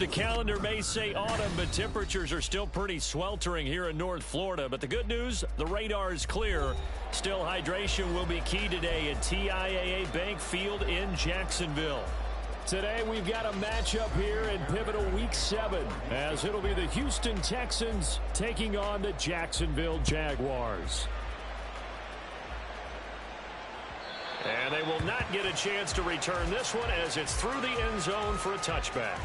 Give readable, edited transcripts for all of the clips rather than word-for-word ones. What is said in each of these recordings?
The calendar may say autumn, but temperatures are still pretty sweltering here in North Florida. But the good news, the radar is clear. Still, hydration will be key today at TIAA Bank Field in Jacksonville. Today, we've got a matchup here in pivotal Week 7, as it'll be the Houston Texans taking on the Jacksonville Jaguars. And they will not get a chance to return this one as it's through the end zone for a touchback.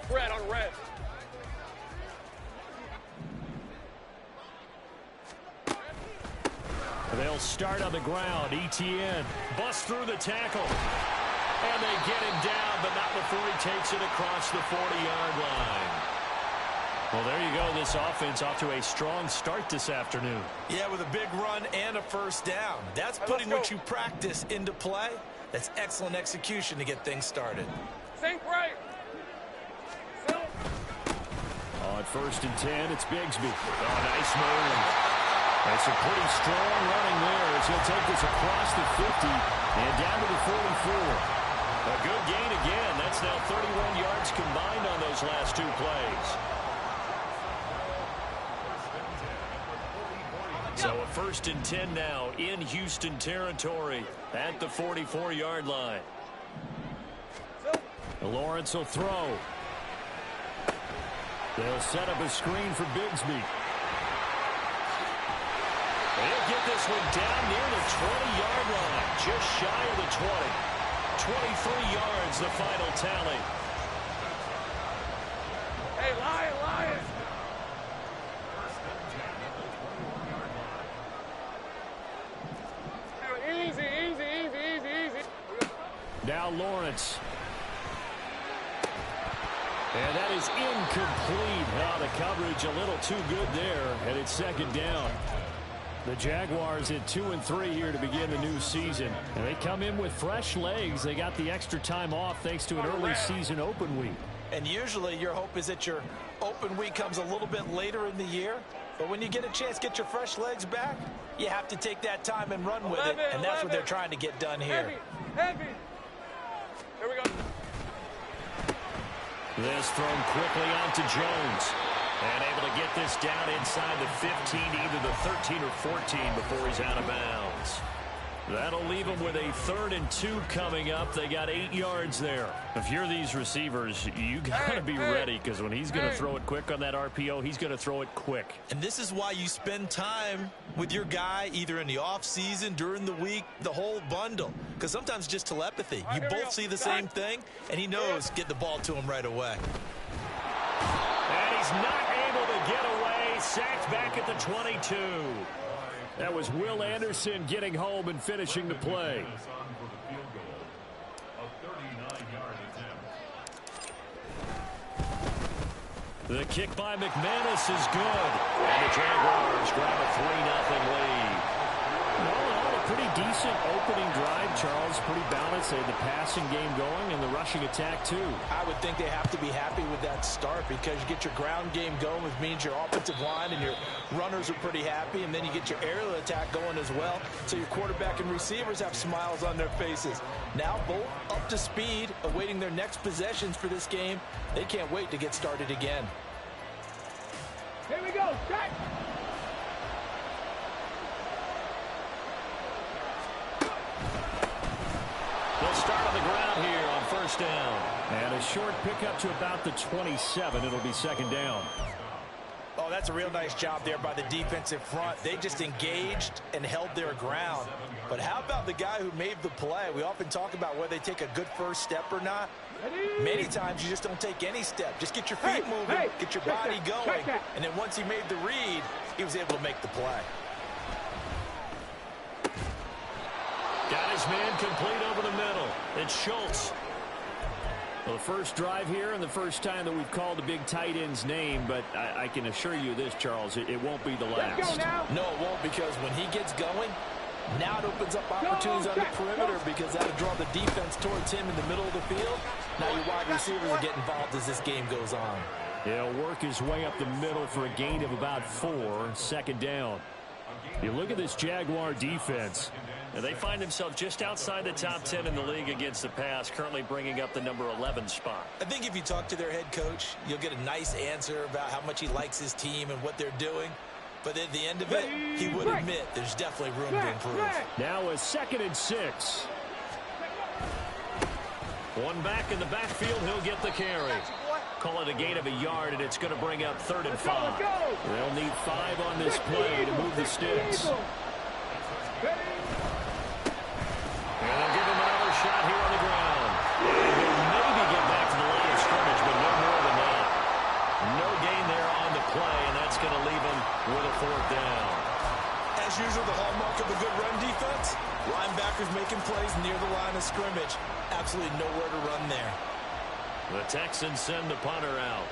Red on red. They'll start on the ground. ETN busts through the tackle. And they get him down, but not before he takes it across the 40-yard line. Well, there you go. This offense off to a strong start this afternoon. Yeah, with a big run and a first down. That's putting what you practice into play. That's excellent execution to get things started. Sink right. On 1st and 10, it's Bigsby. Oh, nice move. That's a pretty strong running there as he'll take this across the 50 and down to the 44. A good gain again. That's now 31 yards combined on those last 2 plays. So a 1st and 10 now in Houston territory at the 44-yard line. Lawrence will throw. They'll set up a screen for Bigsby. They'll get this one down near the 20-yard line, just shy of the 20. 23 yards, the final tally. Hey, Lion. Easy. Now Lawrence. And that is incomplete. Oh, the coverage a little too good there, and it's 2nd down. The Jaguars at 2-3 here to begin the new season. And they come in with fresh legs. They got the extra time off thanks to an early season open week. And usually your hope is that your open week comes a little bit later in the year. But when you get a chance to get your fresh legs back, you have to take that time and run with it. And that's what they're trying to get done here. Heavy. Here we go. This thrown quickly onto Jones. And able to get this down inside the 15, either the 13 or 14 before he's out of bounds. That'll leave him with a 3rd and 2 coming up. They got 8 yards there. If you're these receivers, you got to be ready, because when he's going to throw it quick on that RPO, he's going to throw it quick. And this is why you spend time with your guy either in the offseason, during the week, the whole bundle. Because sometimes just telepathy. You both see the same thing, and he knows get the ball to him right away. And he's not able to get away. Sacked back at the 22. That was Will Anderson getting home and finishing the play. The kick by McManus is good. And the Jaguars grab a 3-0 lead. Pretty decent opening drive, Charles. Pretty balanced. They had the passing game going and the rushing attack, too. I would think they have to be happy with that start, because you get your ground game going, which means your offensive line and your runners are pretty happy, and then you get your aerial attack going as well, so your quarterback and receivers have smiles on their faces. Now both up to speed, awaiting their next possessions for this game. They can't wait to get started again. Here we go. Check. They'll start on the ground here on 1st down. And a short pickup to about the 27. It'll be 2nd down. Oh, that's a real nice job there by the defensive front. They just engaged and held their ground. But how about the guy who made the play? We often talk about whether they take a good first step or not. Many times you just don't take any step. Just get your feet moving, get your body going. And then once he made the read, he was able to make the play. Got his man complete over the middle. It's Schultz. Well, the first drive here and the first time that we've called the big tight end's name, but I can assure you this, Charles, it won't be the last. Let's go now. No, it won't, because when he gets going, now it opens up opportunities on the perimeter, because that'll draw the defense towards him in the middle of the field. Now your wide receivers will get involved as this game goes on. He'll work his way up the middle for a gain of about 4, second down. You look at this Jaguar defense. And they find themselves just outside the top 10 in the league against the pass, currently bringing up the number 11 spot. I think if you talk to their head coach, you'll get a nice answer about how much he likes his team and what they're doing. But at the end of it, he would admit there's definitely room to improve. Now a 2nd and 6. One back in the backfield, he'll get the carry. Call it a gain of a yard, and it's going to bring up 3rd and 5. They'll need 5 on this play to move the sticks. And they'll give him another shot here on the ground. And he'll maybe get back to the line of scrimmage, but no more than that. No gain there on the play, and that's going to leave him with a 4th down. As usual, the hallmark of a good run defense, linebackers making plays near the line of scrimmage. Absolutely nowhere to run there. The Texans send the punter out,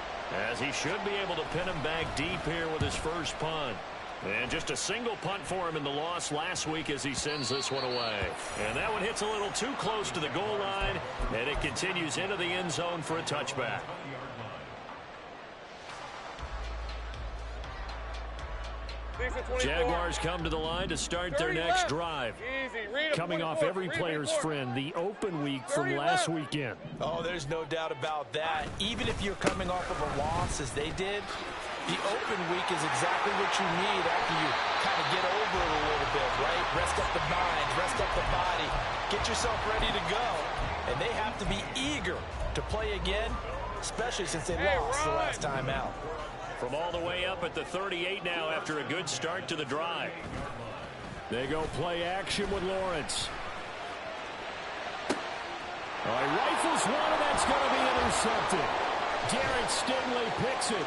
as he should be able to pin him back deep here with his first punt. And just a single punt for him in the loss last week as he sends this one away. And that one hits a little too close to the goal line, and it continues into the end zone for a touchback. Jaguars come to the line to start their next drive. Coming off every player's friend, the open week from last weekend. Oh, there's no doubt about that. Even if you're coming off of a loss as they did, the open week is exactly what you need after you kind of get over it a little bit, right? Rest up the mind, rest up the body, get yourself ready to go. And they have to be eager to play again, especially since they lost the last time out. From all the way up at the 38 now after a good start to the drive. They go play action with Lawrence. All right, rifles one, and that's going to be intercepted. Derek Stingley picks it.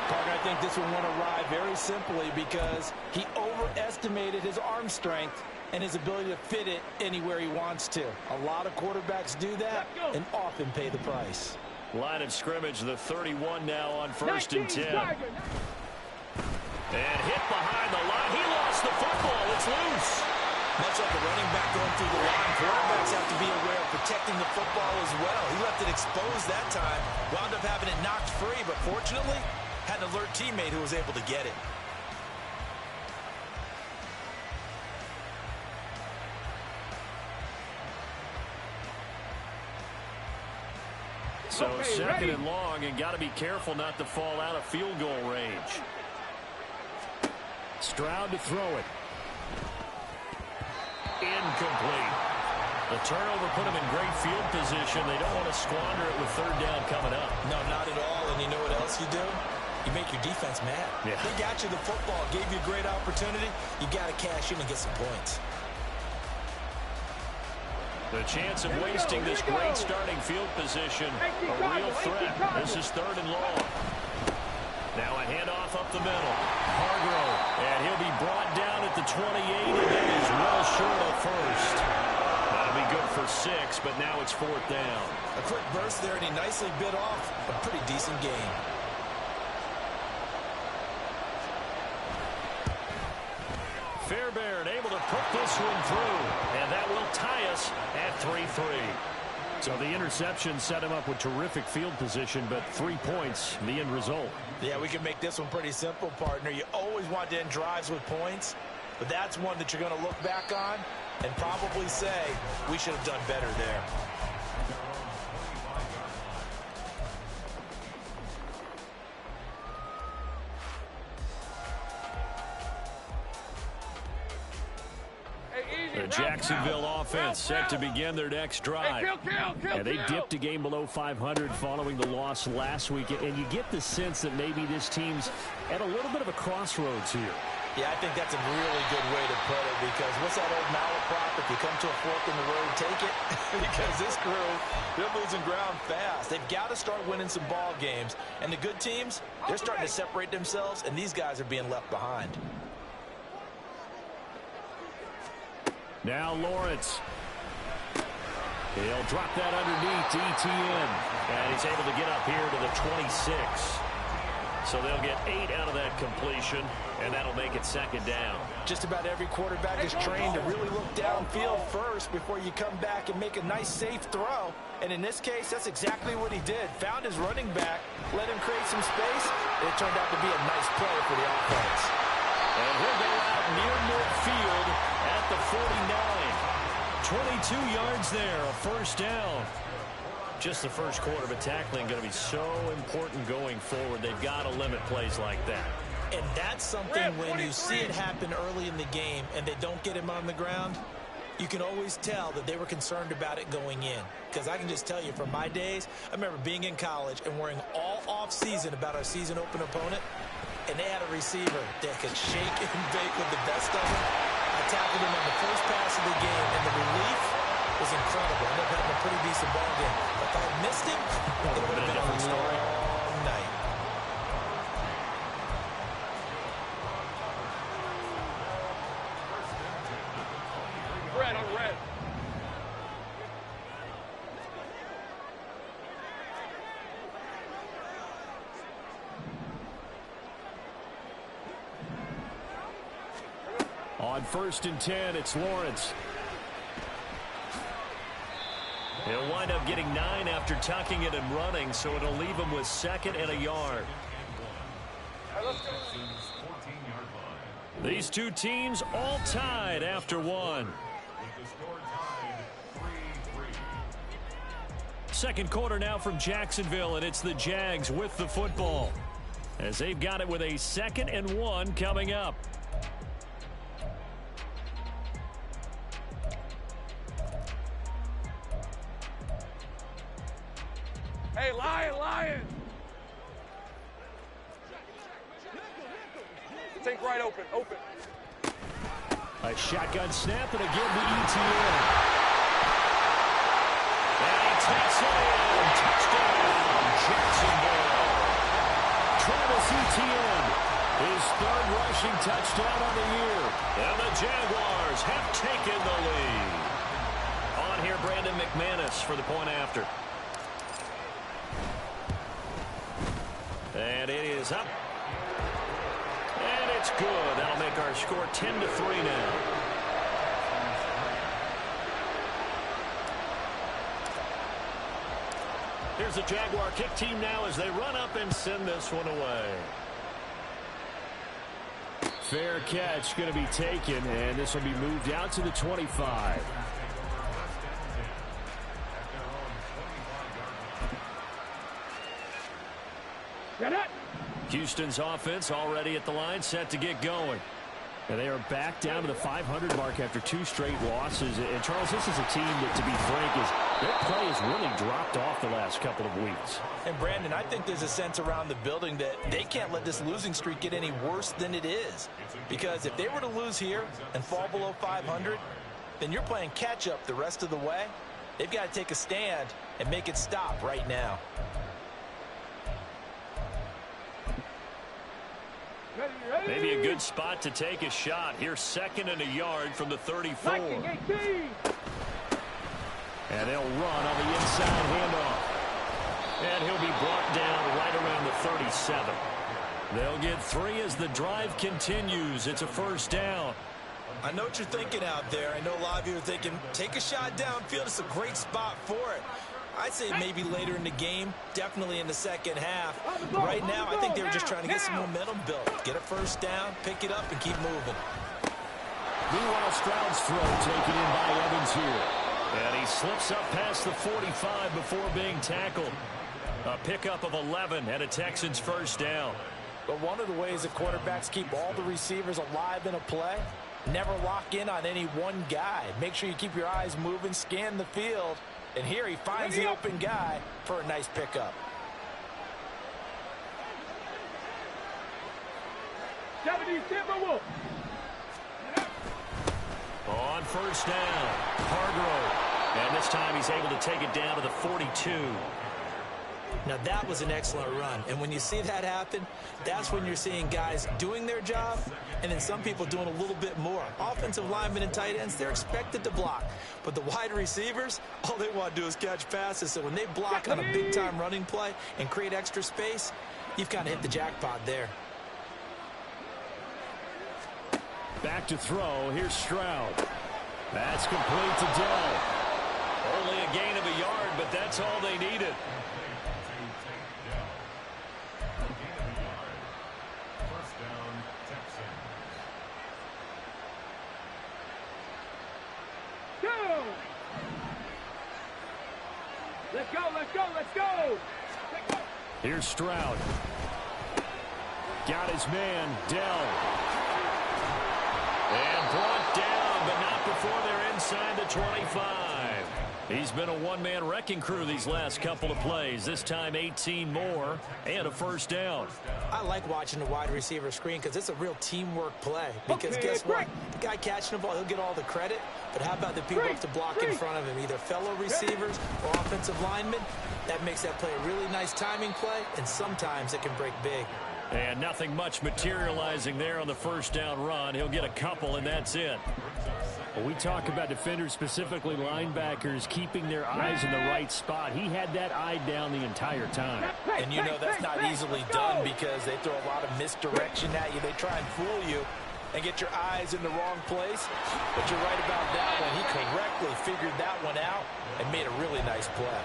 Parker, I think this one went awry very simply because he overestimated his arm strength and his ability to fit it anywhere he wants to. A lot of quarterbacks do that and often pay the price. Line of scrimmage, the 31 now on 1st and 10. And hit behind the line. He lost the football. It's loose. Much like a running back going through the line, quarterbacks have to be aware of protecting the football as well. He left it exposed that time, wound up having it knocked free, but fortunately, had an alert teammate who was able to get it. So 2nd and long, and got to be careful not to fall out of field goal range. Stroud to throw it. Incomplete. The turnover put them in great field position. They don't want to squander it with 3rd down coming up. No, not at all. And you know what else you do? You make your defense mad. Yeah. They got you the football, gave you a great opportunity. You got to cash in and get some points. The chance of wasting this great starting field position, a real threat. This is 3rd and long. Now a handoff up the middle. Hargrove, and he'll be brought down at the 28, and that is well short of 1st. That'll be good for 6, but now it's 4th down. A quick burst there, and he nicely bit off a pretty decent gain. Fairbairn able to put this one through, and that will tie us at 3-3. So the interception set him up with terrific field position, but 3 points, the end result. Yeah, we can make this one pretty simple, partner. You always want to end drives with points, but that's one that you're going to look back on and probably say, we should have done better there. The Jacksonville offense set to begin their next drive. And they dipped a game below 500 following the loss last week. And you get the sense that maybe this team's at a little bit of a crossroads here. Yeah, I think that's a really good way to put it, because what's that old malaprop? If you come to a fork in the road, take it. Because this crew, they're losing ground fast. They've got to start winning some ball games. And the good teams, they're starting to separate themselves, and these guys are being left behind. Now Lawrence. He'll drop that underneath to ETN. And he's able to get up here to the 26. So they'll get 8 out of that completion, and that'll make it second down. Just about every quarterback is trained to really look downfield first before you come back and make a nice, safe throw. And in this case, that's exactly what he did. Found his running back, let him create some space, and it turned out to be a nice play for the offense. And he'll go out near midfield at the 49. 22 yards there, a first down. Just the first quarter, but tackling going to be so important going forward. They've got to limit plays like that. And that's something when you see it happen early in the game and they don't get him on the ground, you can always tell that they were concerned about it going in. Because I can just tell you from my days, I remember being in college and worrying all off season about our season open opponent, and they had a receiver that could shake and bake with the best of them. I tackled him on the first pass of the game, and the relief was incredible. I ended up having a pretty decent ball game. If I had missed him, it would have been a different story. Long night. Red on red. On 1st and 10, it's Lawrence. He'll wind up getting 9 after tucking it and running, so it'll leave him with 2nd and a yard. These two teams all tied after 1. Second quarter now from Jacksonville, and it's the Jags with the football, as they've got it with a 2nd and 1 coming up. Hey, Lion! Think right open. A shotgun snap and again the ETN. And he takes it in. Touchdown, Jacksonville. Travis Etienne, his 3rd rushing touchdown of the year. And the Jaguars have taken the lead. On here, Brandon McManus for the point after. And it is up. And it's good. That'll make our score 10-3 now. Here's the Jaguar kick team now as they run up and send this one away. Fair catch going to be taken, and this will be moved out to the 25. Houston's offense already at the line, set to get going. And they are back down to the 500 mark after 2 straight losses. And, Charles, this is a team that, to be frank, their play has really dropped off the last couple of weeks. And, Brandon, I think there's a sense around the building that they can't let this losing streak get any worse than it is. Because if they were to lose here and fall below 500, then you're playing catch-up the rest of the way. They've got to take a stand and make it stop right now. Maybe a good spot to take a shot. Here's 2nd and a yard from the 34. And they'll run on the inside handoff. And he'll be brought down right around the 37. They'll get 3 as the drive continues. It's a first down. I know what you're thinking out there. I know a lot of you are thinking, take a shot downfield. It's a great spot for it. I'd say maybe later in the game, definitely in the second half. But right now, I think they were just trying to get some momentum built. Get a first down, pick it up, and keep moving. Meanwhile, Stroud's throw taken in by Evans here. And he slips up past the 45 before being tackled. A pickup of 11 and a Texans first down. But one of the ways that quarterbacks keep all the receivers alive in a play, never lock in on any one guy. Make sure you keep your eyes moving, scan the field. And here he finds the open guy for a nice pickup. On first down, Hargrove. And this time he's able to take it down to the 42. Now that was an excellent run. And when you see that happen, that's when you're seeing guys doing their job and then some people doing a little bit more. Offensive linemen and tight ends, they're expected to block. But the wide receivers, all they want to do is catch passes. So when they block on a big-time running play and create extra space, you've kind of hit the jackpot there. Back to throw. Here's Stroud. That's complete to Dell. Only a gain of a yard, but that's all they needed. Let's go, let's go, let's go! Here's Stroud. Got his man, Dell. And brought down, but not before they're inside the 25. He's been a one-man wrecking crew these last couple of plays. This time 18 more and a first down. I like watching the wide receiver screen because it's a real teamwork play. Because guess what? The guy catching the ball, he'll get all the credit. But how about the people who have to block in front of him, either fellow receivers or offensive linemen? That makes that play a really nice timing play, and sometimes it can break big. And nothing much materializing there on the first down run. He'll get a couple, and that's it. Well, we talk about defenders, specifically linebackers, keeping their eyes in the right spot. He had that eye down the entire time. And you know that's not easily done because they throw a lot of misdirection at you. They try and fool you and get your eyes in the wrong place. But you're right about that one. He correctly figured that one out and made a really nice play.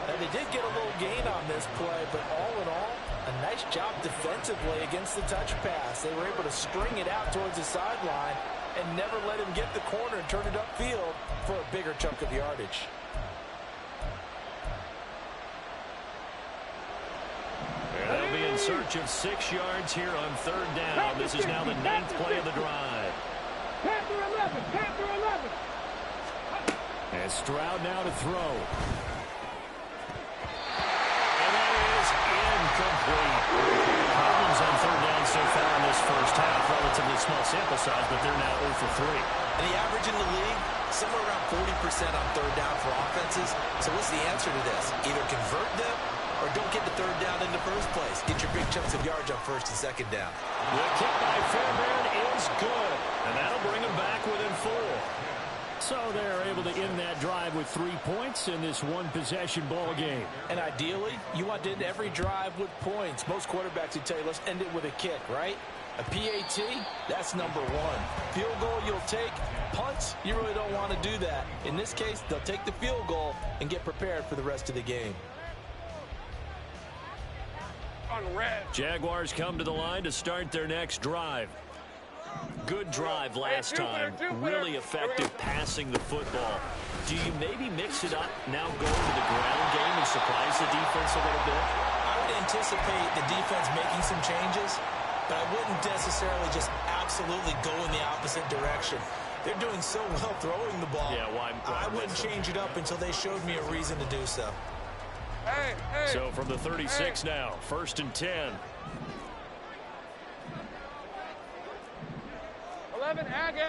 Now, they did get a little gain on this play, but all in all, a nice job defensively against the touch pass. They were able to string it out towards the sideline and never let him get the corner and turn it upfield for a bigger chunk of yardage. They'll be in search of 6 yards here on third down. This is now the 9th play of the drive. Panther 11, Panther 11. And Stroud now to throw. And that is incomplete. Problems on third down so far in this first half. Relatively small sample size, but they're now 0 for 3. And the average in the league, somewhere around 40% on third down for offenses. So what's the answer to this? Either convert them or don't get the third down in the first place. Get your big chunks of yards on first and second down. The kick by Fairbairn is good, and that'll bring them back within 4. So they're able to end that drive with 3 points in this one-possession ball game. And ideally, you want to end every drive with points. Most quarterbacks would tell you, let's end it with a kick, right? A PAT, that's number 1. Field goal you'll take. Punts, you really don't want to do that. In this case, they'll take the field goal and get prepared for the rest of the game. On red. Jaguars come to the line to start their next drive. Good drive last time. Really effective passing the football. Do you maybe mix it up, now go to the ground game and surprise the defense a little bit? I would anticipate the defense making some changes, but I wouldn't necessarily just absolutely go in the opposite direction. They're doing so well throwing the ball. Yeah, why I wouldn't change it up until they showed me a reason to do so. Hey, hey. So from the 36 now, 1st and 10. 11, Agate.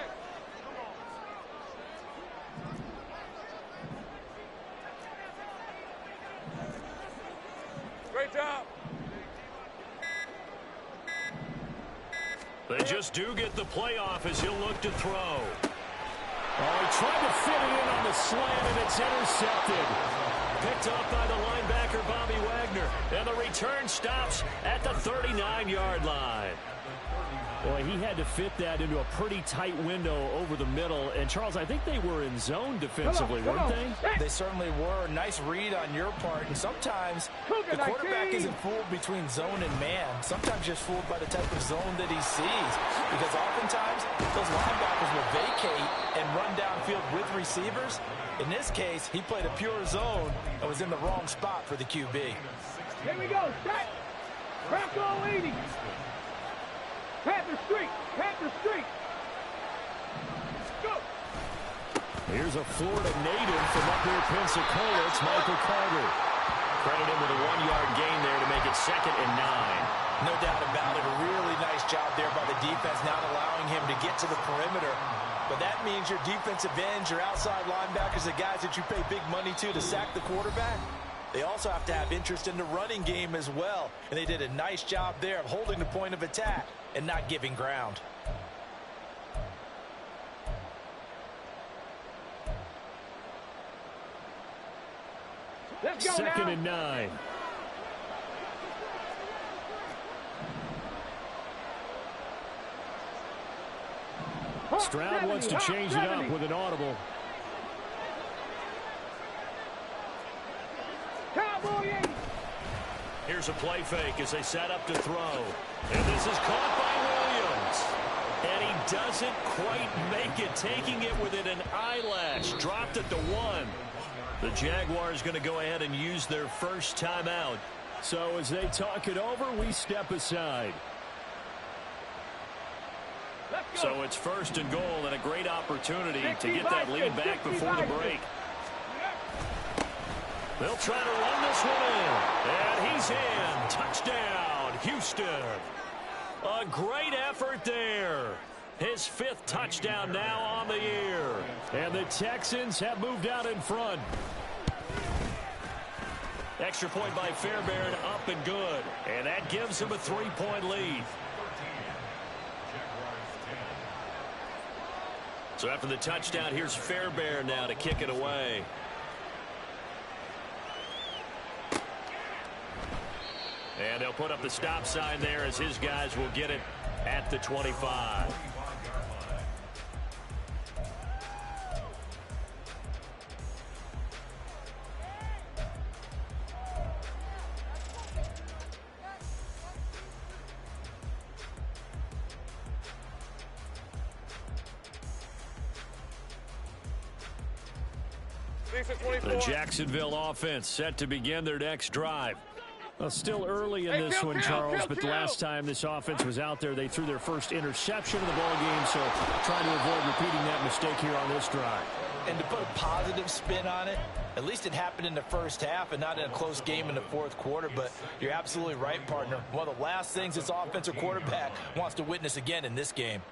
Great job. They just do get the playoff as he'll look to throw. Oh, he tried to fit it in on the slant, and it's intercepted. Picked up by the linebacker, Bobby Wagner. And the return stops at the 39-yard line. Boy, he had to fit that into a pretty tight window over the middle. And, Charles, I think they were in zone defensively, weren't they? They certainly were. Nice read on your part. And sometimes the quarterback isn't fooled between zone and man. Sometimes just fooled by the type of zone that he sees. Because oftentimes, those linebackers will vacate and run downfield with receivers. In this case, he played a pure zone and was in the wrong spot for the QB. Here we go. Set. Crack all 80. Panther Street. Panther Street. Go. Here's a Florida native from up near Pensacola. It's Michael Carter. Credit him with a 1-yard gain there to make it 2nd and 9. No doubt about it. A really nice job there by the defense, not allowing him to get to the perimeter. But that means your defensive ends, your outside linebackers, the guys that you pay big money to sack the quarterback, they also have to have interest in the running game as well. And they did a nice job there of holding the point of attack and not giving ground. Let's go 2nd now. and 9. Stroud wants to change it up with an audible. Cowboy 80. Here's a play fake as they set up to throw. And this is caught by Williams. And he doesn't quite make it, taking it within an eyelash. Dropped at the 1. The Jaguars going to go ahead and use their first timeout. So as they talk it over, we step aside. So it's 1st and goal and a great opportunity to get that lead back before the break. They'll try to run this one in. And he's in. Touchdown, Houston. A great effort there. His 5th touchdown now on the year. And the Texans have moved out in front. Extra point by Fairbairn, up and good. And that gives him a 3-point lead. So after the touchdown, here's Fairbairn now to kick it away. And they'll put up the stop sign there as his guys will get it at the 25. The Jacksonville offense set to begin their next drive. Well, still early in this one, Charles, but the last time this offense was out there, they threw their first interception of the ball game, so trying to avoid repeating that mistake here on this drive. And to put a positive spin on it, at least it happened in the first half and not in a close game in the 4th quarter, but you're absolutely right, partner. One of the last things this offensive quarterback wants to witness again in this game.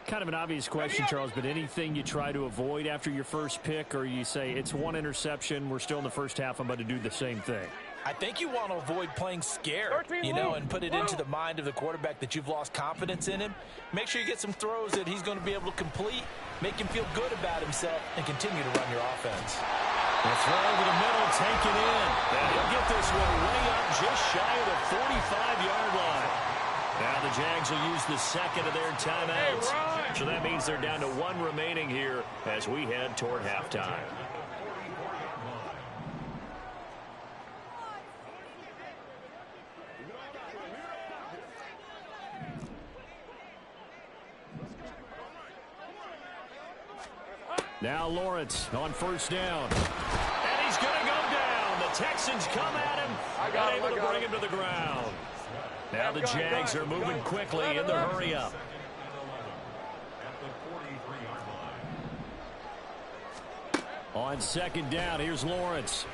Kind of an obvious question, Charles, but anything you try to avoid after your first pick, or you say it's 1 interception, we're still in the first half, I'm about to do the same thing? I think you want to avoid playing scared, and put it into the mind of the quarterback that you've lost confidence in him. Make sure you get some throws that he's going to be able to complete, make him feel good about himself, and continue to run your offense. The throw over the middle, taken in. And he'll get this one way up just shy of the 45-yard line. Now the Jags will use the 2nd of their timeouts. So that means they're down to 1 remaining here as we head toward halftime. Now Lawrence on 1st down. And he's going to go down. The Texans come at him. Able to bring him to the ground. Now the Jags are moving quickly in the hurry-up. On 2nd down, here's Lawrence.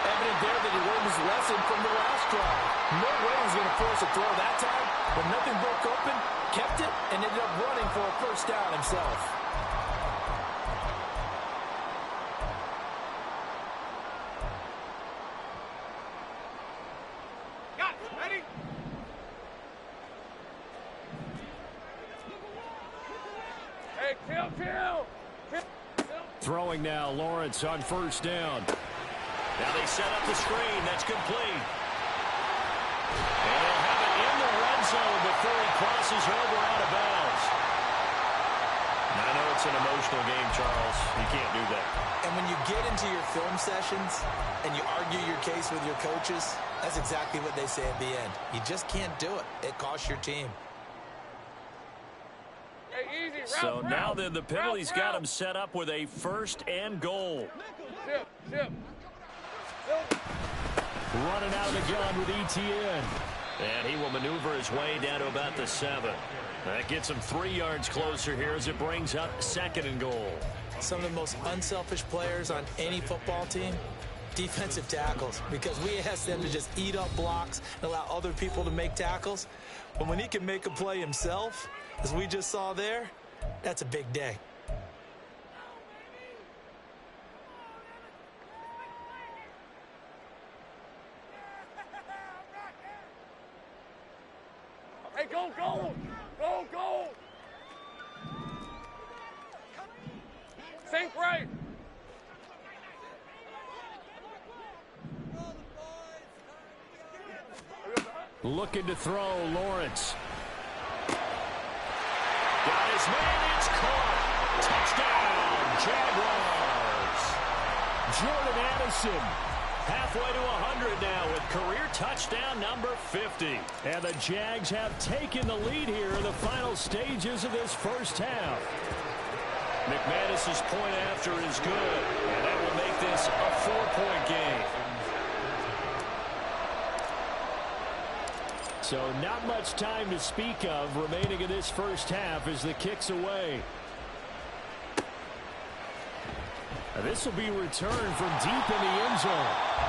Evident there that he learned his lesson from the last drive. No way he was going to force a throw that time. When nothing broke open, kept it, and ended up running for a 1st down himself. Throwing now, Lawrence on 1st down. Now they set up the screen. That's complete. And they'll have it in the red zone before he crosses over out of bounds. Now, I know it's an emotional game, Charles. You can't do that. And when you get into your film sessions and you argue your case with your coaches, that's exactly what they say at the end. You just can't do it. It costs your team. So now then the penalty's got him set up with a 1st and goal. Running out of the gun with ETN. And he will maneuver his way down to about the 7. That gets him 3 yards closer here as it brings up 2nd and goal. Some of the most unselfish players on any football team, defensive tackles, because we ask them to just eat up blocks and allow other people to make tackles. But when he can make a play himself, as we just saw there, that's a big day. Hey, go, go! Go, go! Sink right! Looking to throw, Lawrence. Got his man. It's caught. Touchdown, Jaguars. Jordan Addison halfway to 100 now with career touchdown number 50. And the Jags have taken the lead here in the final stages of this first half. McManus's point after is good, and that will make this a 4-point game. So not much time to speak of remaining in this first half as the kick's away. And this will be returned from deep in the end zone.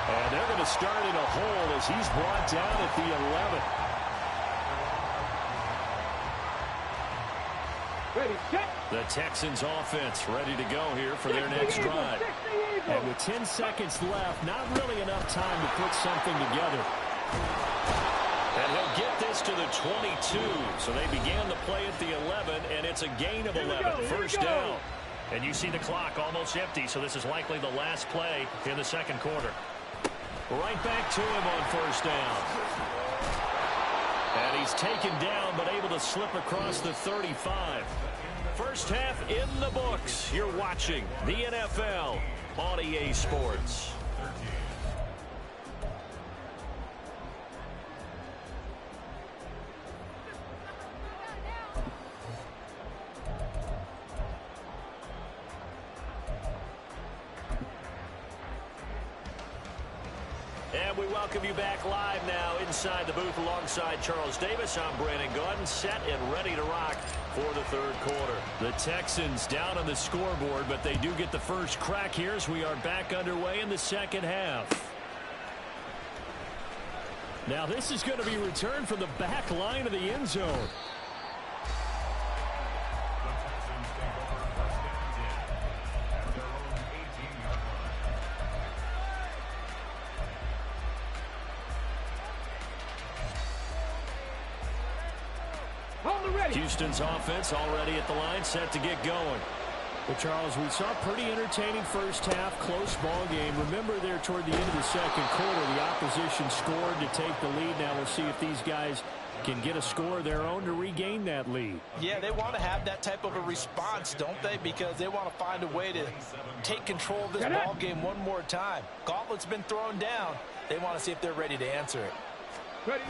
And they're going to start in a hole as he's brought down at the 11. Ready, set. The Texans offense ready to go here for their next drive. And with 10 seconds left, not really enough time to put something together. And he'll get this to the 22. So they began the play at the 11, and it's a gain of 11. First down. And you see the clock almost empty, so this is likely the last play in the second quarter. Right back to him on first down. And he's taken down, but able to slip across the 35. First half in the books. You're watching the NFL on EA Sports. And we welcome you back live now inside the booth alongside Charles Davis. I'm Brandon Gordon, set and ready to rock for the third quarter. The Texans down on the scoreboard, but they do get the first crack here as we are back underway in the second half. Now this is going to be returned from the back line of the end zone. Houston's offense already at the line, set to get going. Well, Charles, we saw a pretty entertaining first half, close ball game. Remember there toward the end of the second quarter, the opposition scored to take the lead. Now we'll see if these guys can get a score of their own to regain that lead. Yeah, they want to have that type of a response, don't they? Because they want to find a way to take control of this ball game one more time. Gauntlet's been thrown down. They want to see if they're ready to answer it. Ready.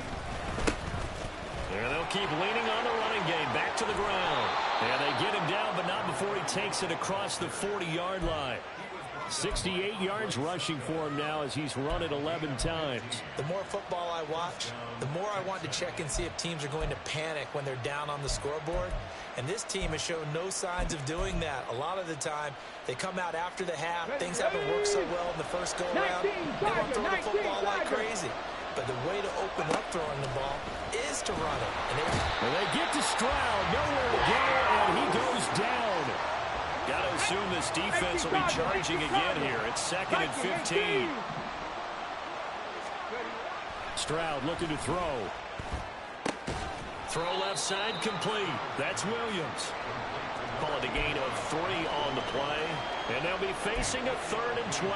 And they'll keep leaning on the running game. Back to the ground. And they get him down, but not before he takes it across the 40-yard line. 68 yards rushing for him now as he's run it 11 times. The more football I watch, the more I want to check and see if teams are going to panic when they're down on the scoreboard. And this team has shown no signs of doing that. A lot of the time, they come out after the half. Things haven't worked so well in the first go-around. They want to throw the football like crazy. But the way to open up throwing the ball is to run it. And they get to Stroud, nowhere to go, and he goes down. Got to assume this defense will be charging again here. It's 2nd and 15. Stroud looking to throw. Throw left side complete. That's Williams. Call it a gain of 3 on the play. And they'll be facing a 3rd and 12.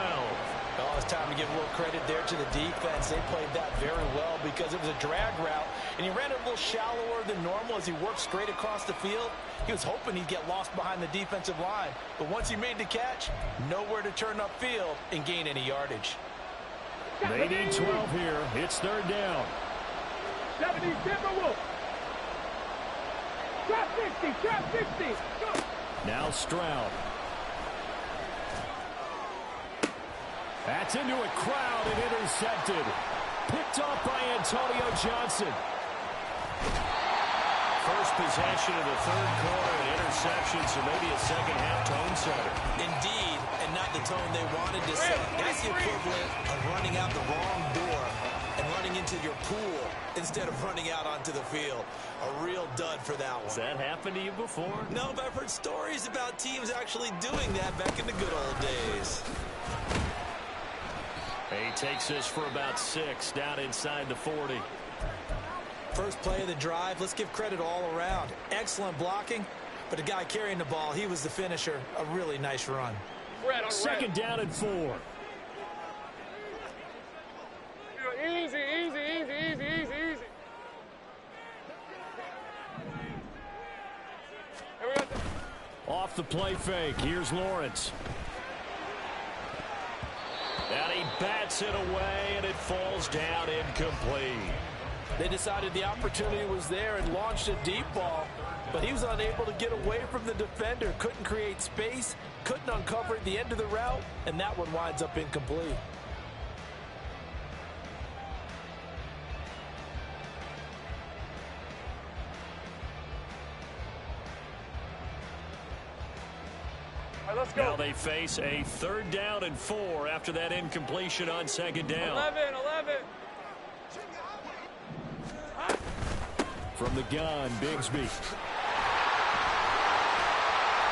Oh, it's time to give a little credit there to the defense. They played that very well because it was a drag route, and he ran it a little shallower than normal as he worked straight across the field. He was hoping he'd get lost behind the defensive line, but once he made the catch, nowhere to turn upfield and gain any yardage. They need 12 here. It's 3rd down. 70 Timberwolves. Drop 60, drop 60. Go. Now Stroud. That's into a crowd and intercepted. Picked off by Antonio Johnson. First possession of the third quarter, an interception, so maybe a second half tone setter. Indeed, and not the tone they wanted to set. That's the equivalent of running out the wrong door and running into your pool instead of running out onto the field. A real dud for that one. Has that happened to you before? No, but I've heard stories about teams actually doing that back in the good old days. He takes this for about 6 down inside the 40. First play of the drive, let's give credit all around. Excellent blocking, but the guy carrying the ball, he was the finisher. A really nice run. 2nd down and 4. Easy, easy, easy, easy, easy, easy. off the play fake. Here's Lawrence. And he bats it away, and it falls down incomplete. They decided the opportunity was there and launched a deep ball, but he was unable to get away from the defender, couldn't create space, couldn't uncover at the end of the route, and that one winds up incomplete. Let's go. Now they face a 3rd down and 4 after that incompletion on 2nd down. 11. From the gun, Bigsby.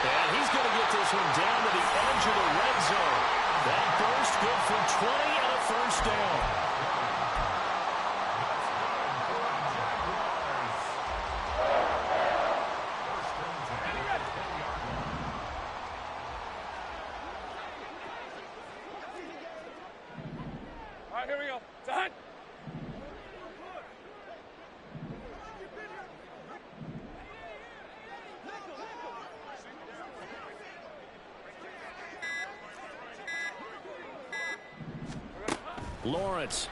And he's going to get this one down to the edge of the red zone. That burst good for 20 and a 1st down. Here we go. Done. Lawrence.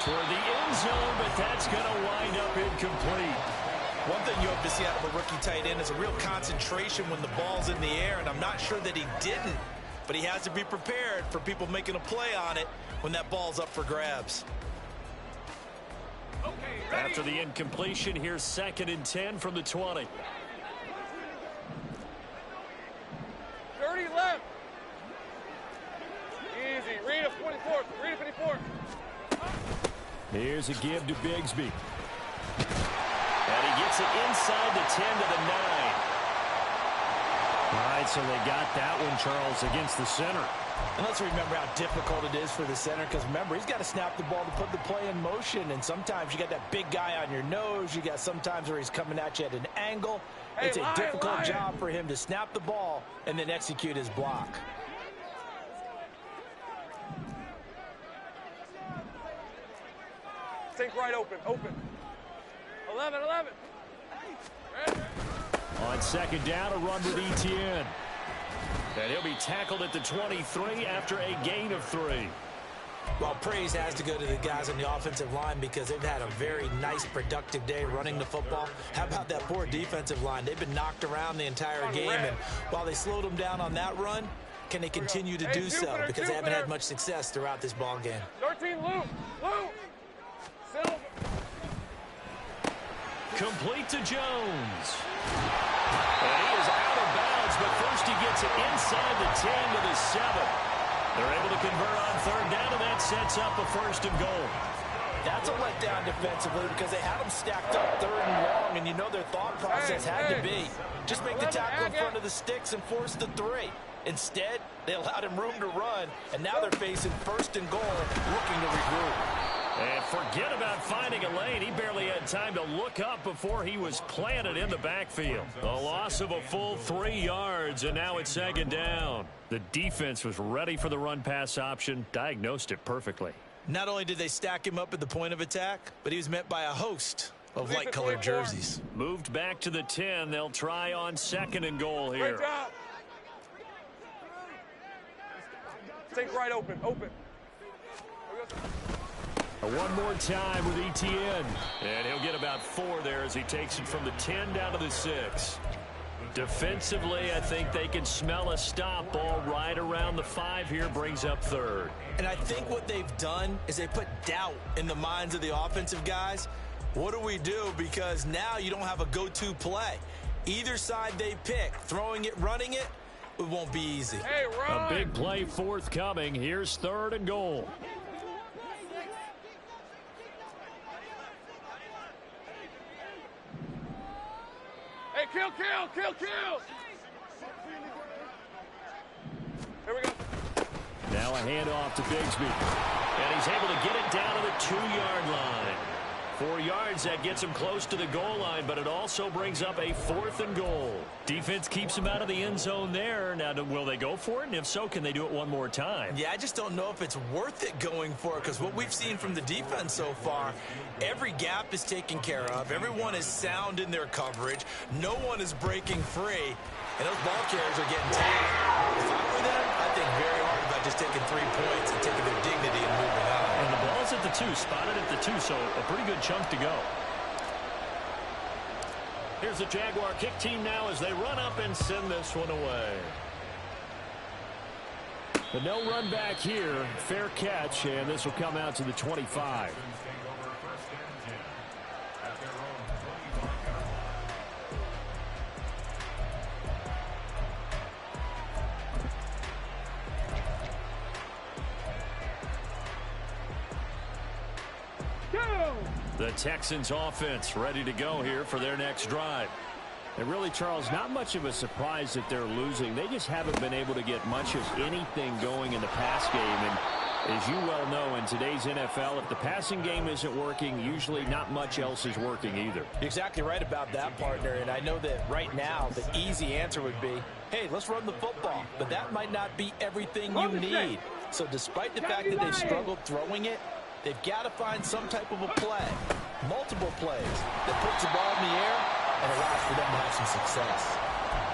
Toward the end zone, but that's going to wind up incomplete. One thing you hope to see out of a rookie tight end is a real concentration when the ball's in the air, and I'm not sure that he didn't. But he has to be prepared for people making a play on it when that ball's up for grabs. After the incompletion, here's 2nd and 10 from the 20. 30 left. Easy. Read of 24. Read of 54. Here's a give to Bigsby. And he gets it inside the 10 to the 9. All right, so they got that one, Charles, against the center. And let's remember how difficult it is for the center, because remember, he's got to snap the ball to put the play in motion, and sometimes you got that big guy on your nose. You got sometimes where he's coming at you at an angle. It's a difficult job for him to snap the ball and then execute his block. Think right open. 11. On 2nd down, a run with Etienne. And he'll be tackled at the 23 after a gain of 3. Well, praise has to go to the guys on the offensive line because they've had a very nice, productive day running the football. How about that poor defensive line? They've been knocked around the entire game, and while they slowed them down on that run, can they continue to do so? Because they haven't had much success throughout this ball game. 13, Lou. Silver. Complete to Jones. And he is out of bounds, but first he gets it inside the 10 to the 7. They're able to convert on 3rd down, and that sets up a 1st and goal. That's a letdown defensively because they had them stacked up 3rd and long, and you know their thought process had to be just make the tackle in front of the sticks and force the 3. Instead, they allowed him room to run, and now they're facing 1st and goal, looking to regroup. And forget about finding a lane. He barely had time to look up before he was planted in the backfield. A loss of a full 3 yards, and now it's 2nd down. The defense was ready for the run-pass option, diagnosed it perfectly. Not only did they stack him up at the point of attack, but he was met by a host of light-colored jerseys. Moved back to the 10. They'll try on 2nd and goal here. Great job. Think right open. One more time with Etienne. And he'll get about 4 there as he takes it from the 10 down to the 6. Defensively, I think they can smell a stop ball right around the 5 here, brings up 3rd. And I think what they've done is they put doubt in the minds of the offensive guys. What do we do? Because now you don't have a go-to play. Either side they pick, throwing it, running it, it won't be easy. Hey, a big play forthcoming. Here's 3rd and goal. Hey, kill. Here we go. Now a handoff to Bigsby. And he's able to get it down to the 2-yard line. 4 yards, that gets him close to the goal line, but it also brings up a 4th and goal. Defense keeps him out of the end zone there. Now, will they go for it? And if so, can they do it one more time? Yeah, I just don't know if it's worth it going for it, because what we've seen from the defense so far, every gap is taken care of. Everyone is sound in their coverage. No one is breaking free. And those ball carriers are getting tagged. If I were them, I'd think very hard about just taking 3 points and taking their dignity and moving on. And the ball's at the 2, spotted at the 2, so a pretty good chunk to go. Here's the Jaguar kick team now as they run up and send this one away. But no run back here. Fair catch, and this will come out to the 25. The Texans offense ready to go here for their next drive. And really, Charles, not much of a surprise that they're losing. They just haven't been able to get much of anything going in the pass game. And as you well know, in today's NFL, if the passing game isn't working, usually not much else is working either. You're exactly right about that, partner. And I know that right now the easy answer would be, hey, let's run the football. But that might not be everything you need. So despite the fact that they've struggled throwing it, they've got to find some type of a play, multiple plays, that puts the ball in the air and allows for them to have some success.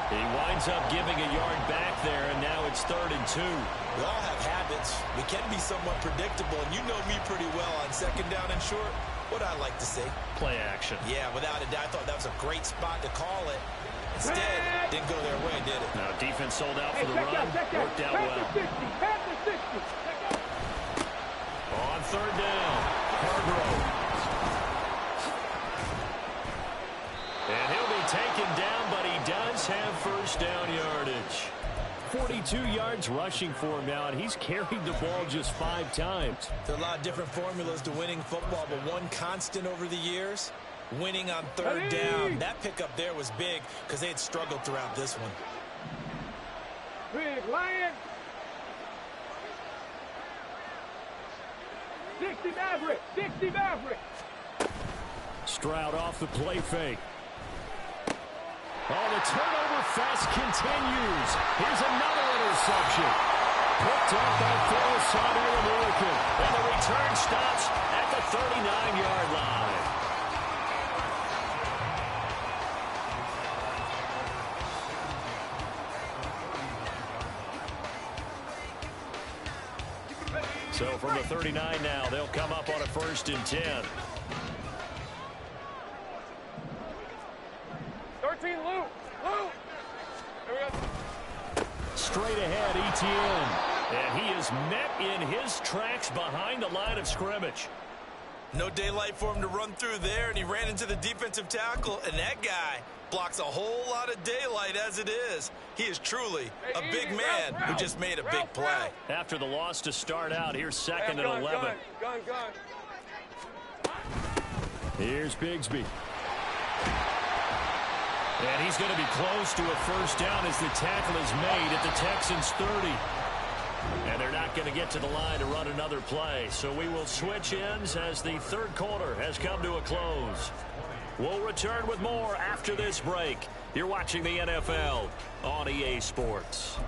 He winds up giving a yard back there, and now it's 3rd and 2. We all have habits. We can be somewhat predictable, and you know me pretty well on 2nd down and short. What I like to see. Play action. Yeah, without a doubt. I thought that was a great spot to call it. Instead, didn't go their way, did it? Now, defense sold out for the run. Worked out well. On 3rd down, Hargrove. And he'll be taken down, but he does have 1st down yardage. 42 yards rushing for him now, and he's carried the ball just 5 times. There are a lot of different formulas to winning football, but one constant over the years, winning on 3rd down. That pickup there was big because they had struggled throughout this one. Big Lion. 60 Maverick. 60 Maverick. Stroud off the play fake. Oh, the turnover fest continues. Here's another interception. Picked up by Phil American. And the return stops at the 39-yard line. So from the 39 now, they'll come up on a 1st and 10. 13, Lou. Lou. There we go. Straight ahead, Etienne. And he is met in his tracks behind the line of scrimmage. No daylight for him to run through there, and he ran into the defensive tackle, and that guy blocks a whole lot of daylight as it is. He is truly a big man who just made a big play. After the loss to start out, here's 2nd and 11. Gun. Here's Bigsby. And he's going to be close to a 1st down as the tackle is made at the Texans' 30. And they're not going to get to the line to run another play. So we will switch ends as the 3rd quarter has come to a close. We'll return with more after this break. You're watching the NFL on EA Sports.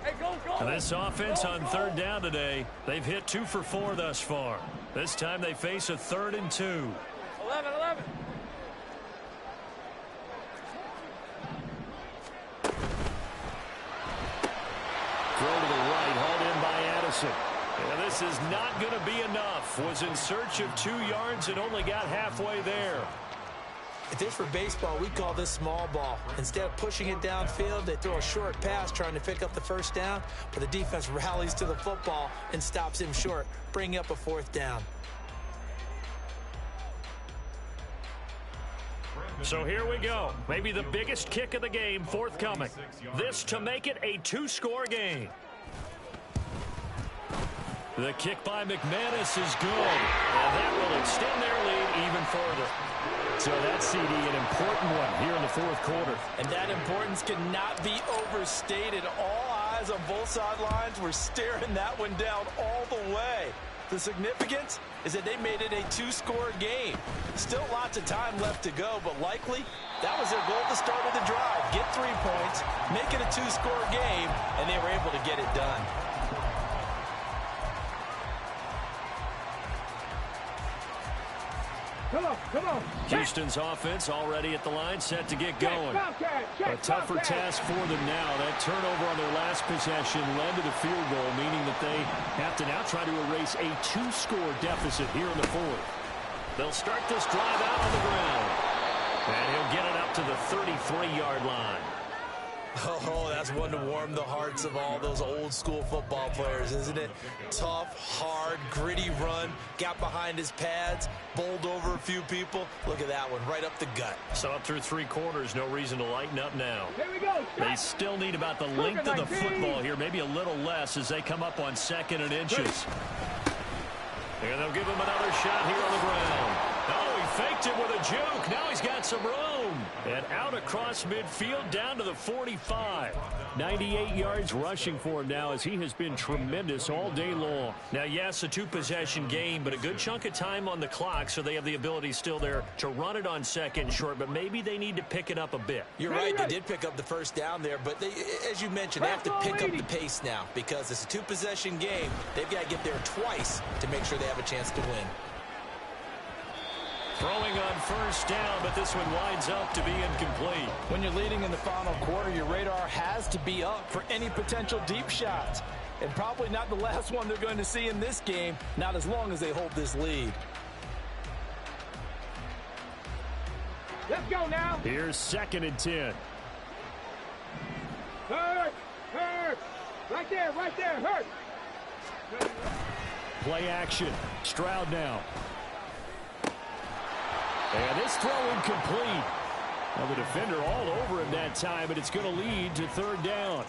Hey, go. This offense on 3rd down today, they've hit 2 for 4 thus far. This time they face a 3rd and 2. 11. Throw to the right, hauled in by Addison. And this is not going to be enough. Was in search of 2 yards and only got halfway there. If this were baseball, we'd call this small ball. Instead of pushing it downfield, they throw a short pass trying to pick up the 1st down, but the defense rallies to the football and stops him short, bringing up a 4th down. So here we go. Maybe the biggest kick of the game forthcoming. This to make it a 2-score game. The kick by McManus is good, and that will extend their lead even further. So that's, CD, an important one here in the 4th quarter. And that importance cannot be overstated. All eyes on both sidelines were staring that one down all the way. The significance is that they made it a 2-score game. Still lots of time left to go, but likely that was their goal at the start of the drive. Get 3 points, make it a 2-score game, and they were able to get it done. Come on. Houston's offense already at the line, set to get going. A tougher task for them now. That turnover on their last possession led to the field goal, meaning that they have to now try to erase a 2-score deficit here in the fourth. They'll start this drive out on the ground. And he'll get it up to the 33-yard line. Oh, that's one to warm the hearts of all those old-school football players, isn't it? Tough, hard, gritty run, got behind his pads, bowled over a few people. Look at that one, right up the gut. So up through 3 quarters, no reason to lighten up now. Here we go. They still need about the length of the football here, maybe a little less as they come up on 2nd and inches. And they'll give him another shot here on the ground. Oh, he faked it with a juke. Now he's got some room. And out across midfield down to the 45. 98 yards rushing for him now as he has been tremendous all day long. Now, yes, a 2-possession game, but a good chunk of time on the clock, so they have the ability still there to run it on 2nd and short, but maybe they need to pick it up a bit. You're right, they did pick up the first down there, but they, as you mentioned, they have to pick up the pace now because it's a 2-possession game. They've got to get there twice to make sure they have a chance to win. Throwing on 1st down, but this one winds up to be incomplete. When you're leading in the final quarter, your radar has to be up for any potential deep shots. And probably not the last one they're going to see in this game, not as long as they hold this lead. Let's go now. Here's 2nd and 10. Hurt. Right there, hurt. Play action. Stroud now. And this throw incomplete. Well, the defender all over him that time, but it's going to lead to 3rd down.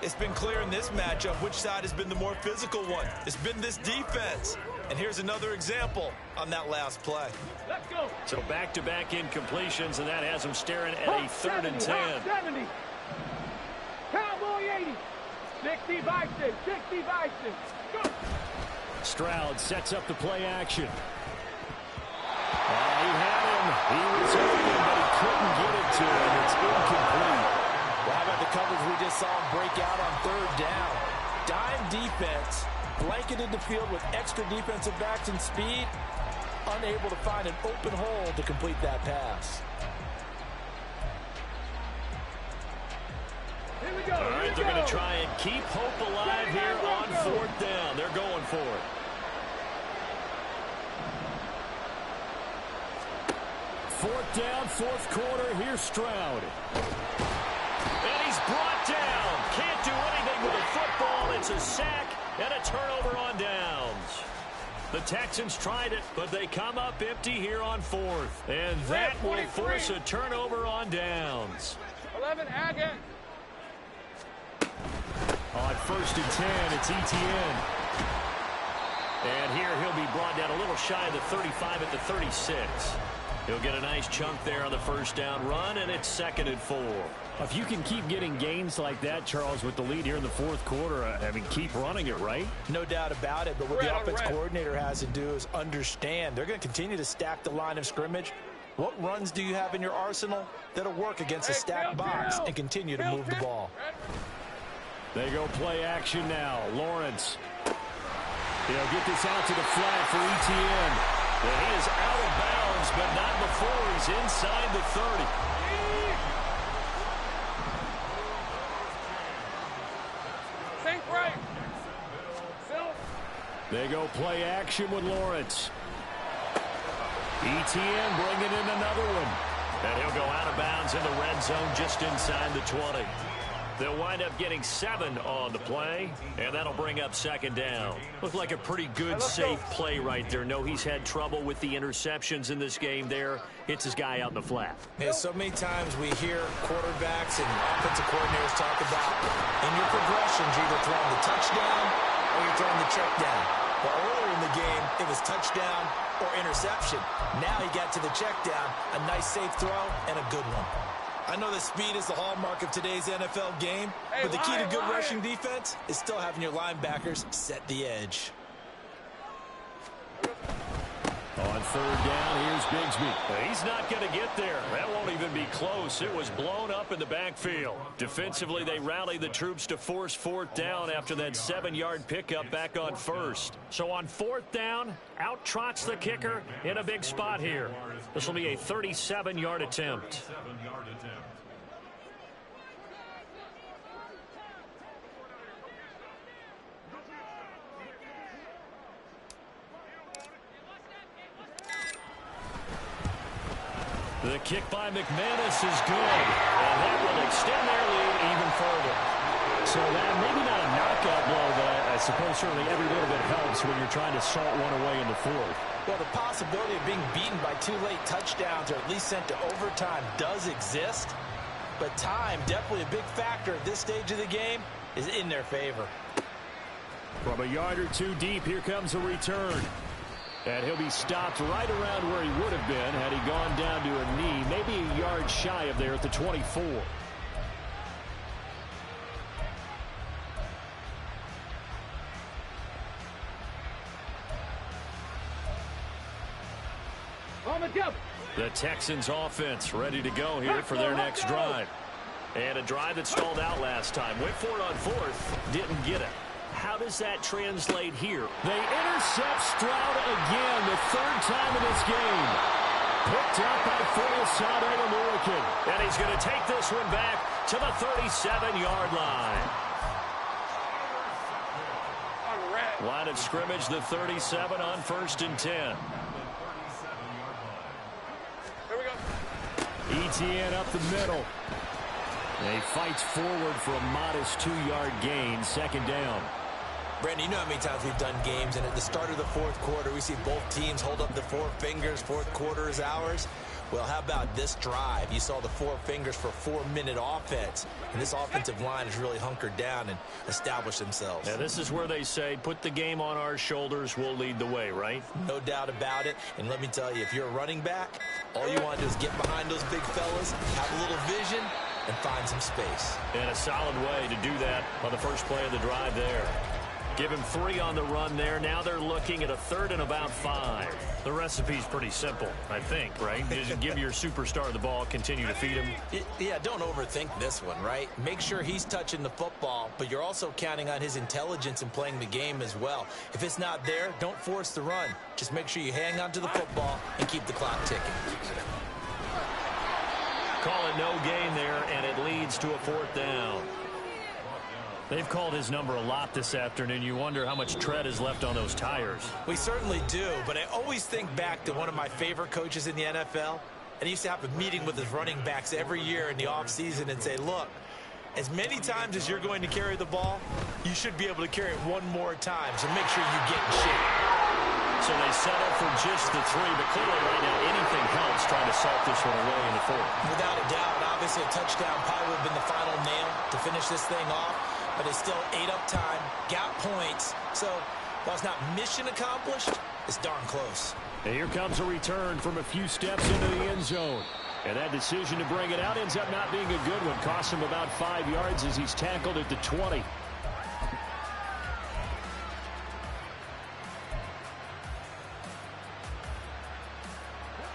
It's been clear in this matchup which side has been the more physical one. It's been this defense. And here's another example on that last play. Let's go. So back-to-back incompletions, and that has them staring at a 3rd and 10. 70. Cowboy 80. 60 Bison. Go. Stroud sets up the play action. He had him. He was open, but he couldn't get it to him. It's incomplete. Well, how about the coverage we just saw him break out on 3rd down? Dime defense, blanketed the field with extra defensive backs and speed, unable to find an open hole to complete that pass. Here we go. All right, they're going to try and keep hope alive here on 4th down. They're going for it. 4th down, 4th quarter. Here's Stroud. And he's brought down. Can't do anything with the football. It's a sack and a turnover on downs. The Texans tried it, but they come up empty here on 4th. And that will force a turnover on downs. 11 again. On 1st and 10, it's ETN. And here he'll be brought down a little shy of the 35 at the 36. He'll get a nice chunk there on the 1st down run, and it's 2nd and 4. If you can keep getting gains like that, Charles, with the lead here in the 4th quarter, I mean, keep running it, right? No doubt about it, but what the offense coordinator has to do is understand. They're going to continue to stack the line of scrimmage. What runs do you have in your arsenal that'll work against a stacked box and continue to move the ball? They go play action now. Lawrence. He'll get this out to the flat for ETN. And he is out of bounds, but not before he's inside the 30. Think right. They go play action with Lawrence. ETN bringing in another one. And he'll go out of bounds in the red zone just inside the 20. They'll wind up getting 7 on the play, and that'll bring up 2nd down. Looked like a pretty good, safe play right there. No, he's had trouble with the interceptions in this game there. Hits his guy out in the flat. Yeah, so many times we hear quarterbacks and offensive coordinators talk about in your progressions, you're either throwing the touchdown or you're throwing the check down. But earlier in the game, it was touchdown or interception. Now he got to the check down, a nice safe throw and a good one. I know that speed is the hallmark of today's NFL game, but the key to good rushing defense is still having your linebackers set the edge. On third down, here's Bigsby. He's not going to get there. That won't even be close. It was blown up in the backfield. Defensively, they rallied the troops to force fourth down after that 7-yard pickup back on first. So on fourth down, out trots the kicker in a big spot here. This will be a 37-yard attempt. The kick by McManus is good, and that will extend their lead even further. So that maybe not a knockout blow, but I suppose certainly every little bit helps when you're trying to salt one away in the fourth. Well, the possibility of being beaten by 2 late touchdowns or at least sent to overtime does exist, but time, definitely a big factor at this stage of the game, is in their favor. From a yard or 2 deep, here comes a return. And he'll be stopped right around where he would have been had he gone down to a knee, maybe a yard shy of there at the 24. The Texans offense ready to go here for their next drive. And a drive that stalled out last time. Went for it on fourth, didn't get it. How does that translate here? They intercept Stroud again, the 3rd time in this game. Picked up by Forsythe All-American. And he's going to take this one back to the 37-yard line. Line of scrimmage, the 37 on 1st and 10. Here we go. Etienne up the middle. And he fights forward for a modest 2-yard gain, 2nd down. Brandon, you know how many times we've done games, and at the start of the 4th quarter, we see both teams hold up the 4 fingers, 4th quarter is ours. Well, how about this drive? You saw the 4 fingers for 4-minute offense, and this offensive line has really hunkered down and established themselves. Now, this is where they say, put the game on our shoulders, we'll lead the way, right? No doubt about it, and let me tell you, if you're a running back, all you want to do is get behind those big fellas, have a little vision, and find some space. And a solid way to do that on the first play of the drive there. Give him 3 on the run there. Now they're looking at a 3rd and about 5. The recipe's pretty simple, I think, right? Just give your superstar the ball, continue to feed him. Yeah, don't overthink this one, right? Make sure he's touching the football, but you're also counting on his intelligence in playing the game as well. If it's not there, don't force the run. Just make sure you hang on to the football and keep the clock ticking. Call it no gain there, and it leads to a 4th down. They've called his number a lot this afternoon. You wonder how much tread is left on those tires. We certainly do, but I always think back to one of my favorite coaches in the NFL, and he used to have a meeting with his running backs every year in the offseason and say, look, as many times as you're going to carry the ball, you should be able to carry it 1 more time, so make sure you get in shape. So they settle for just the 3, but clearly right now anything helps trying to salt this one away in the 4th. Without a doubt, obviously a touchdown probably would have been the final nail to finish this thing off, but it's still 8 up time, got points, so while it's not mission accomplished, it's darn close. And here comes a return from a few steps into the end zone. And that decision to bring it out ends up not being a good one. Costs him about 5 yards as he's tackled at the 20.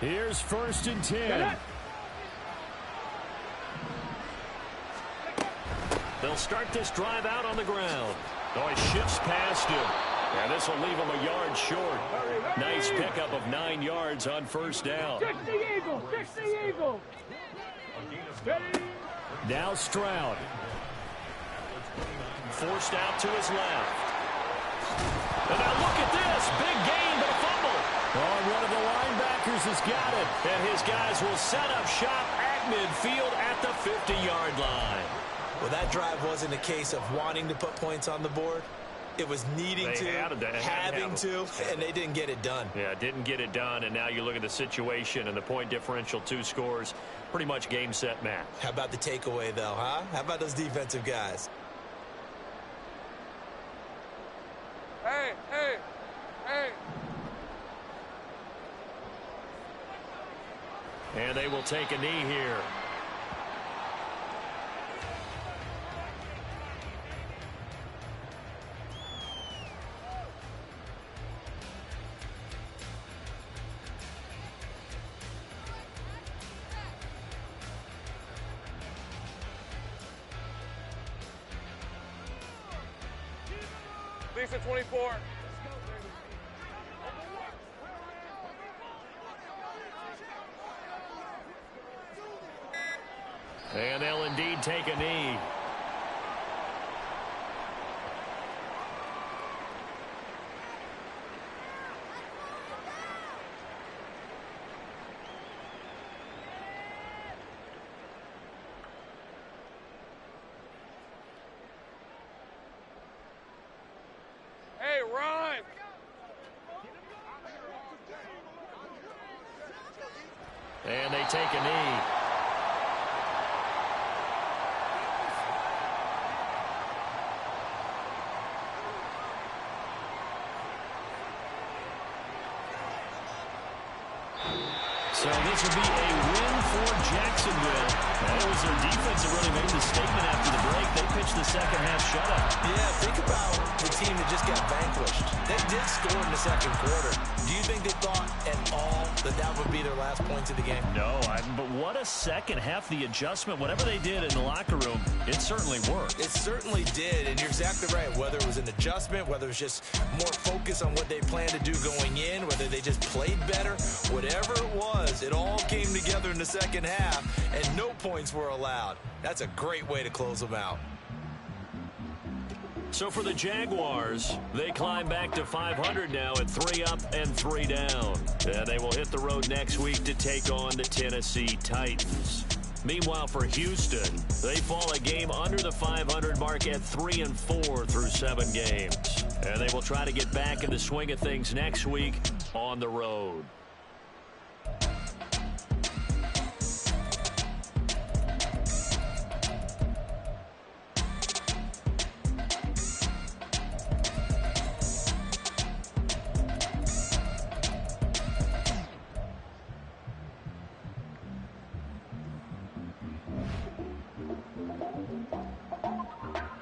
Here's 1st and 10. They'll start this drive out on the ground. Oh, he shifts past him. And this will leave him a yard short. Nice pickup of 9 yards on 1st down. 60 Eagles, 60 Eagles. Now Stroud. Forced out to his left. And now look at this. Big gain, but a fumble. Oh, one of the linebackers has got it. And his guys will set up shop at midfield at the 50-yard line. Well, that drive wasn't a case of wanting to put points on the board. It was needing to, having to, and they didn't get it done. Yeah, didn't get it done, and now you look at the situation and the point differential, 2 scores, pretty much game, set, match. How about the takeaway, though, huh? How about those defensive guys? Hey, hey, hey. And they will take a knee here. Lisa 24. And they'll indeed take a knee. Hey, Ron! And they take a knee. So this will be a win for Jacksonville. And it was their defense that really made the statement after the break. They pitched the second half shutout. Yeah, think about the team that just got vanquished. They did score in the second quarter. Do you think they thought at all that that would be their last points of the game? No, but what a second half. The adjustment, whatever they did in the locker room, it certainly worked. It certainly did, and you're exactly right. Whether it was an adjustment, whether it was just more focus on what they planned to do going in, whether they just played better, whatever it was, it all came together in the second half, and no points were allowed. That's a great way to close them out. So for the Jaguars, they climb back to 500 now at 3 up and 3 down. And they will hit the road next week to take on the Tennessee Titans. Meanwhile, for Houston, they fall a game under the 500 mark at 3-4 through 7 games. And they will try to get back in the swing of things next week on the road.